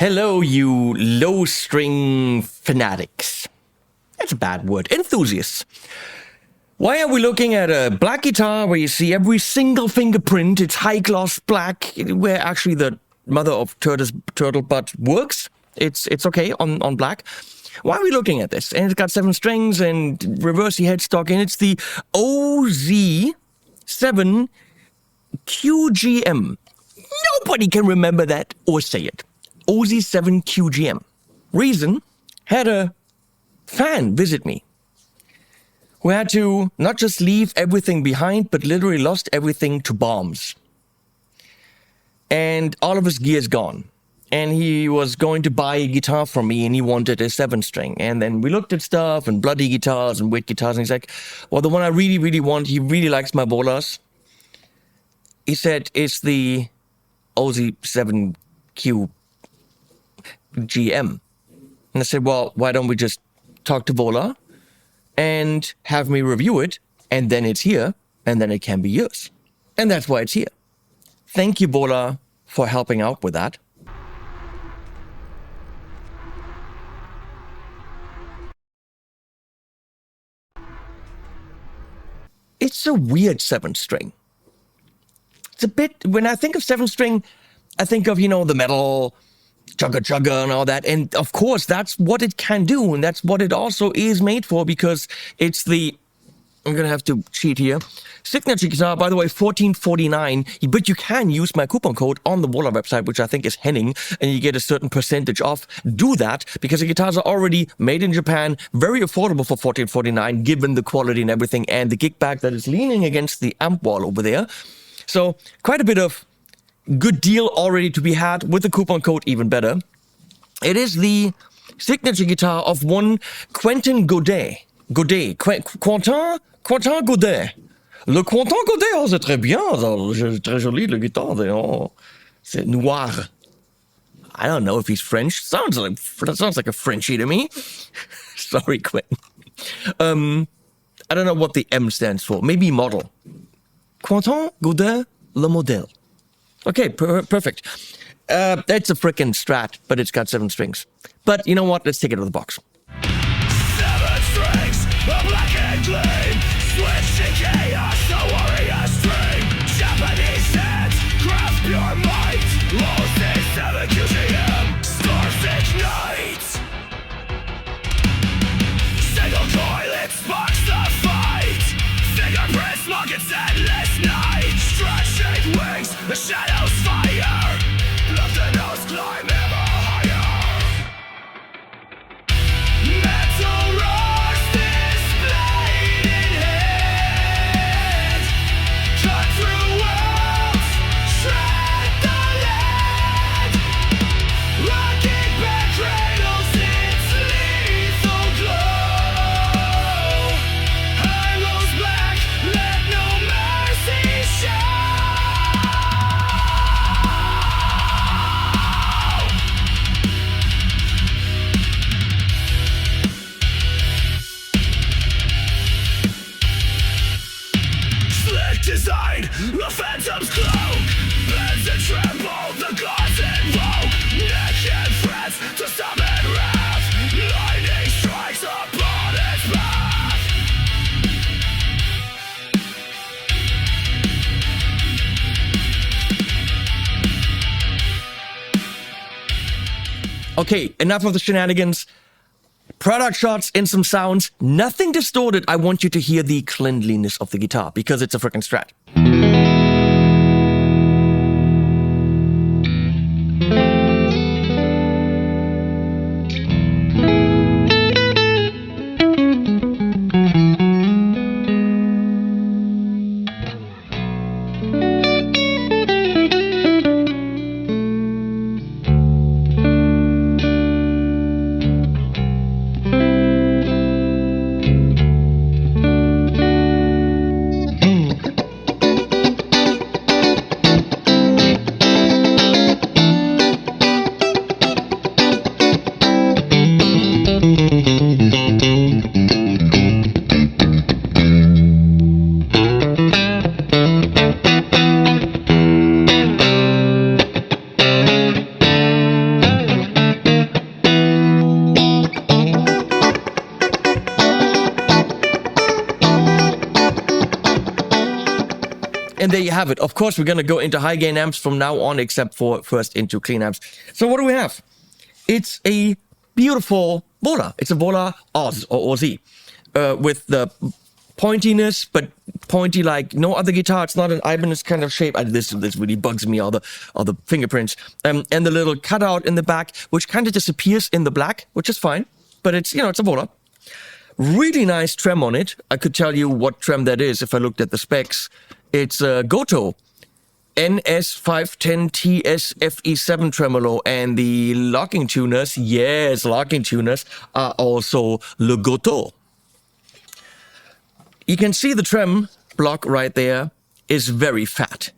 Hello, you low-string fanatics. That's a bad word. Enthusiasts. Why are we looking at a black guitar where you see every single fingerprint? It's high-gloss black, where actually the mother of turtle butt works. It's okay on black. Why are we looking at this? And it's got 7 strings and reversey headstock, and it's the OZ7 QGM. Nobody can remember that or say it. OZ7 QGM. Reason, had a fan visit me who had to not just leave everything behind, but literally lost everything to bombs. And all of his gear's gone. And he was going to buy a guitar from me, and he wanted a 7-string. And then we looked at stuff and bloody guitars and weird guitars, and he's like, well, the one I really, really want, he really likes my Volas. He said, it's the OZ7 QGM. And I said, well, why don't we just talk to Vola and have me review it, and then it's here, and then it can be yours. And that's why it's here. Thank you, Vola, for helping out with that. It's a weird 7-string. It's a bit, when I think of 7-string, I think of, the metal, chugga chugga and all that. And of course, that's what it can do. And that's what it also is made for, because it's the, I'm going to have to cheat here. Signature guitar, by the way, $14.49. But you can use my coupon code on the Vola website, which I think is Henning, and you get a certain percentage off. Do that, because the guitars are already made in Japan, very affordable for $14.49, given the quality and everything, and the gig bag that is leaning against the amp wall over there. So quite a bit of good deal already to be had with the coupon code, even better. It is the signature guitar of one Quentin Godet. Quentin Godet. Le Quentin Godet, oh, c'est très bien, c'est très joli, le guitare, oh, c'est noir. I don't know if he's French. That sounds like a Frenchie to me. Sorry, Quentin. I don't know what the M stands for. Maybe model. Quentin Godet, le modèle. Okay, perfect. That's a frickin' Strat, but it's got 7 strings. But you know what? Let's take it out of the box. 7 strings, a black and gleam. Switch to chaos, the warrior string. Japanese hands, craft pure might. OZ7 QGM, stars ignite. Single coil, it sparks the fight. Fingerprints, mark its endless night. Stretching wings, the shadows fire. Love the nose climb ever higher. Metal roars displayed in hand. Cut through walls, shred the land. Rocking back cradles its lethal glow. Arrows black, let no mercy show. Slick design, the phantom's cloak. Bends and tremble, the gods invoke. Neck and threats to summon wrath. Lightning strikes upon its path. Okay, enough of the shenanigans. Product shots and some sounds. Nothing distorted. I want you to hear the cleanliness of the guitar, because it's a freaking Strat. And there you have it. Of course, we're going to go into high gain amps from now on, except for first into clean amps. So what do we have? It's a beautiful Vola. It's a Vola Oz or OZ with the pointiness, but pointy like no other guitar. It's not an Ibanez kind of shape. This really bugs me, all the fingerprints. And the little cutout in the back, which kind of disappears in the black, which is fine. But it's, it's a Vola. Really nice trem on it. I could tell you what trem that is if I looked at the specs. It's a Goto NS510TS FE7 tremolo, and the locking tuners, are also Le Goto. You can see the trem block right there is very fat.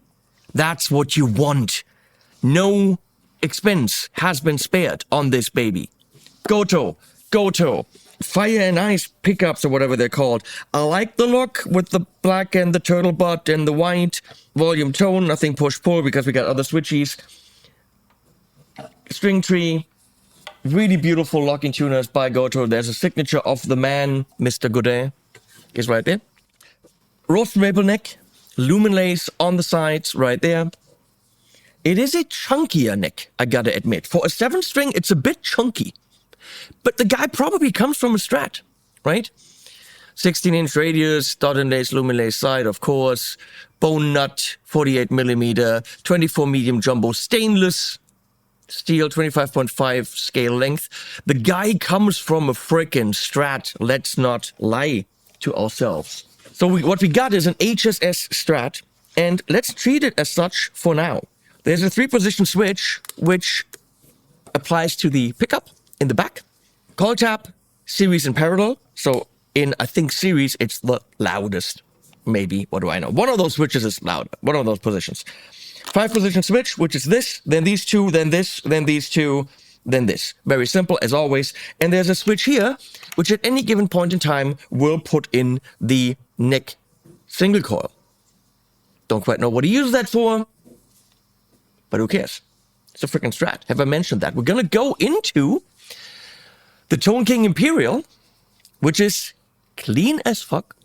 That's what you want. No expense has been spared on this baby. Goto. Fire and Ice pickups or whatever they're called. I like the look with the black and the turtle butt and the white volume tone. Nothing push-pull because we got other switchies. String tree. Really beautiful locking tuners by Goto. There's a signature of the man, Mr. Godin, is right there. Roast maple neck. Lumen lace on the sides right there. It is a chunkier neck, I gotta admit. For a 7-string, it's a bit chunky. But the guy probably comes from a Strat, right? 16-inch radius, dot and lace, lumen lace side, of course. Bone nut, 48 millimeter, 24 medium jumbo stainless steel, 25.5 scale length. The guy comes from a frickin' Strat. Let's not lie to ourselves. So what we got is an HSS Strat, and let's treat it as such for now. There's a 3-position switch, which applies to the pickup in the back. Call tap, series and parallel. So in, I think, series, it's the loudest. Maybe, what do I know? One of those switches is loud. One of those positions. 5-position switch, which is this, then these two, then this, then these two, then this. Very simple, as always. And there's a switch here, which at any given point in time will put in the neck single coil. Don't quite know what he uses that for, but who cares? It's a freaking Strat. Have I mentioned that? We're going to go into the Tone King Imperial, which is clean as fuck,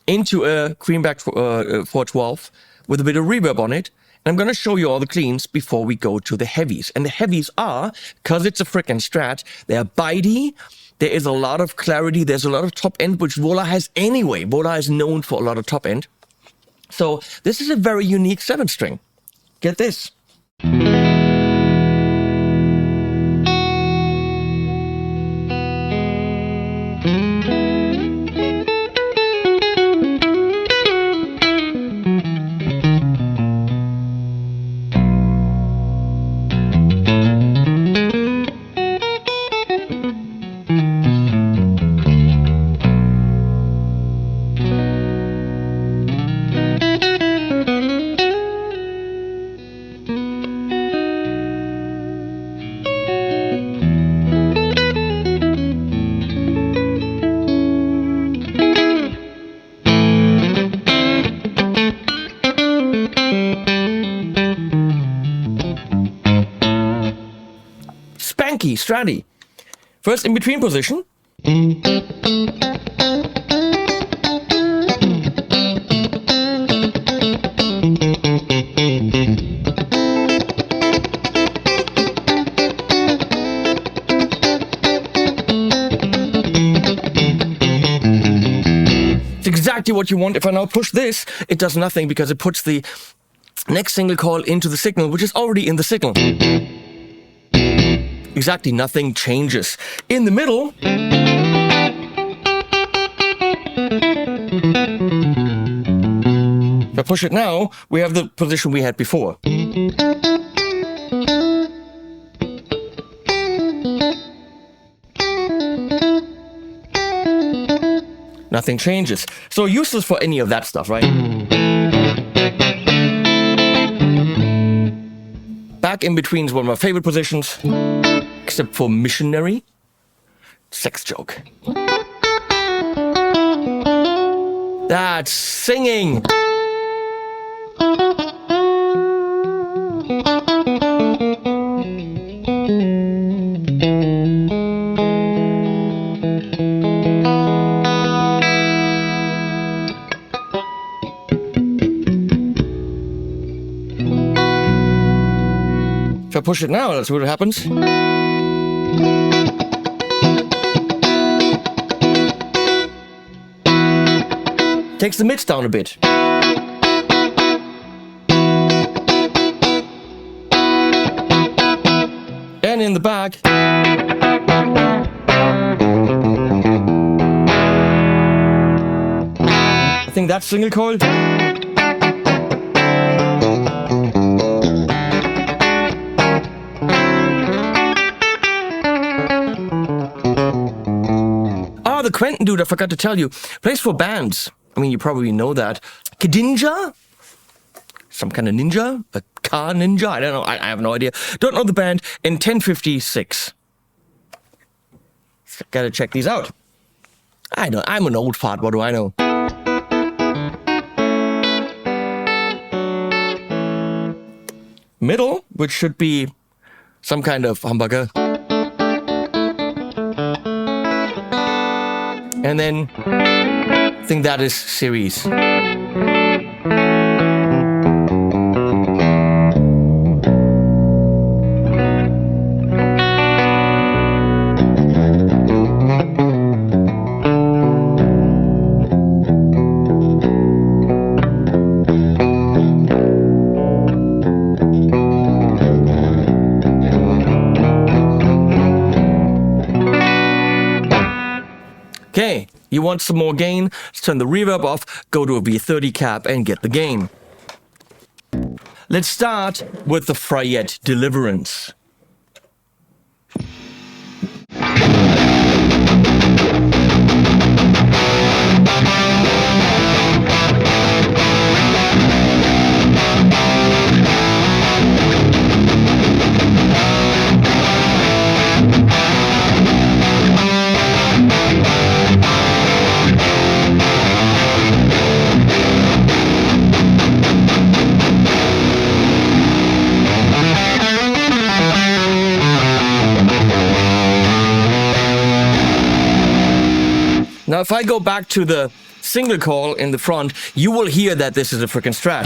into a Creamback 412 with a bit of reverb on it. And I'm going to show you all the cleans before we go to the heavies. And the heavies are, because it's a freaking Strat, they're bitey. There is a lot of clarity. There's a lot of top end, which Vola has anyway. Vola is known for a lot of top end. So this is a very unique 7-string. Get this. Stratty. First in between position. It's exactly what you want. If I now push this, it does nothing because it puts the next single coil into the signal, which is already in the signal. Exactly, nothing changes. In the middle, if I push it now, we have the position we had before. Nothing changes. So useless for any of that stuff, right? Back in between is one of my favorite positions. Except for missionary. Sex joke. That's singing. push it now, let's see what happens. Takes the mids down a bit. And in the back. I think that's single coil. The Quentin dude, I forgot to tell you, plays for bands. I mean, you probably know that. Kadinja? Some kind of ninja? A car ninja? I don't know. I have no idea. Don't know the band. In 1056. Gotta check these out. I'm an old fart. What do I know? Middle, which should be some kind of humbucker. And then, I think that is series. Okay, you want some more gain? Let's turn the reverb off, go to a V30 cap and get the gain. Let's start with the Fryette Deliverance. Now, if I go back to the single coil in the front, you will hear that this is a freaking Strat.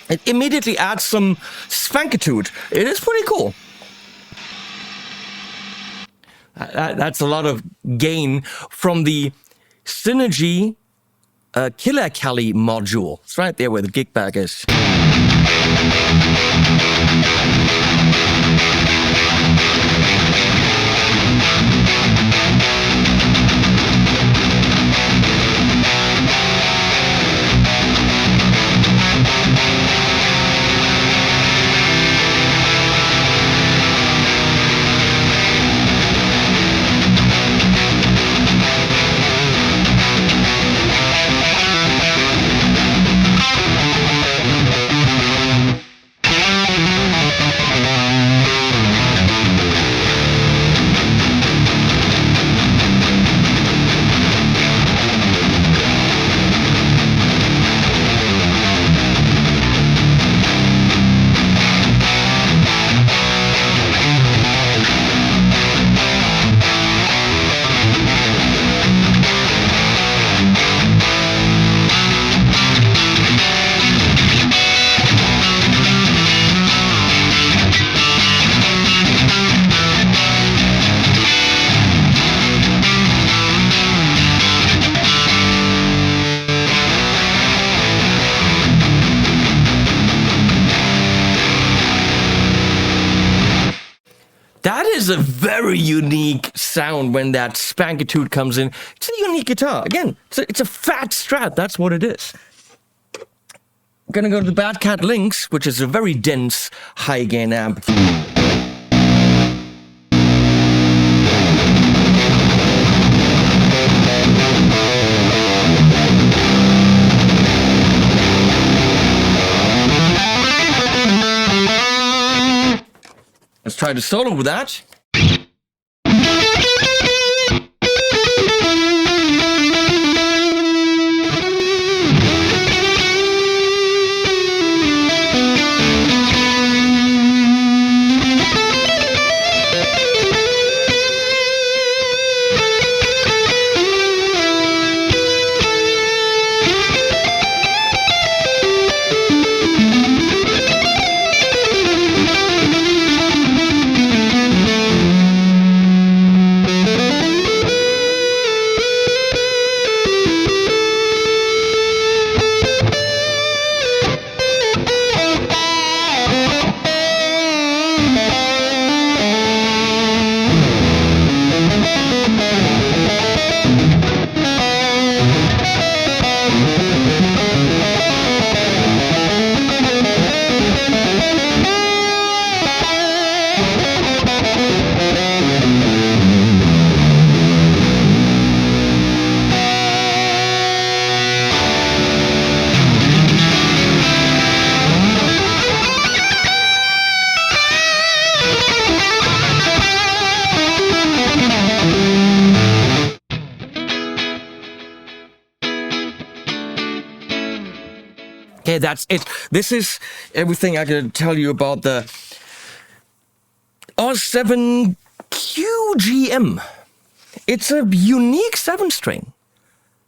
It immediately adds some spankitude. It is pretty cool. That's a lot of gain from the Synergy Killer Cali module. It's right there where the gig bag is. is a very unique sound when that spankitude comes in. It's a unique guitar. Again, it's a fat Strat. That's what it is. I'm gonna go to the Bad Cat Lynx, which is a very dense high gain amp. Let's try to solo with that. Okay, that's it. This is everything I can tell you about the R7 QGM. It's a unique 7-string.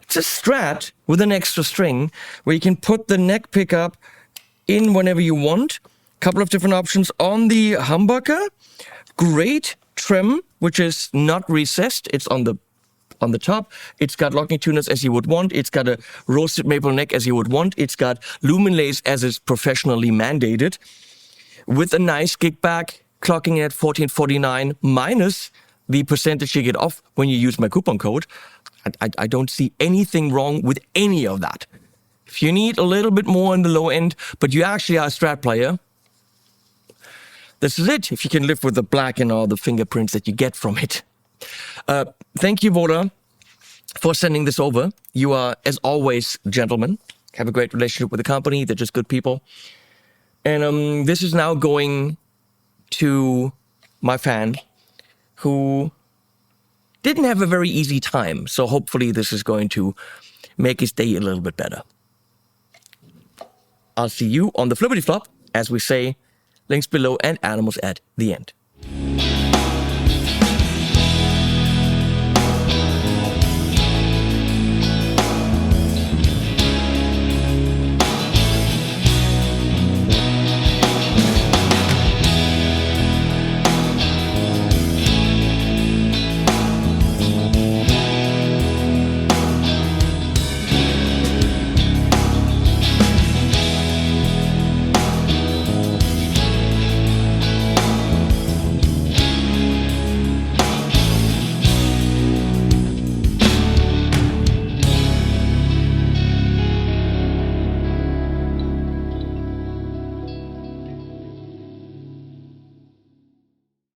It's a Strat with an extra string where you can put the neck pickup in whenever you want. Couple of different options on the humbucker. Great trim, which is not recessed. It's on the top. It's got locking tuners as you would want. It's got a roasted maple neck as you would want. It's got lumen lace as is professionally mandated. With a nice kickback, clocking at 1449 minus the percentage you get off when you use my coupon code. I don't see anything wrong with any of that. If you need a little bit more in the low end, but you actually are a Strat player, this is it. If you can live with the black and all the fingerprints that you get from it. Thank you, Vola, for sending this over. You are, as always, gentlemen. Have a great relationship with the company. They're just good people. And this is now going to my fan who didn't have a very easy time. So hopefully this is going to make his day a little bit better. I'll see you on the flippity flop, as we say, links below and animals at the end.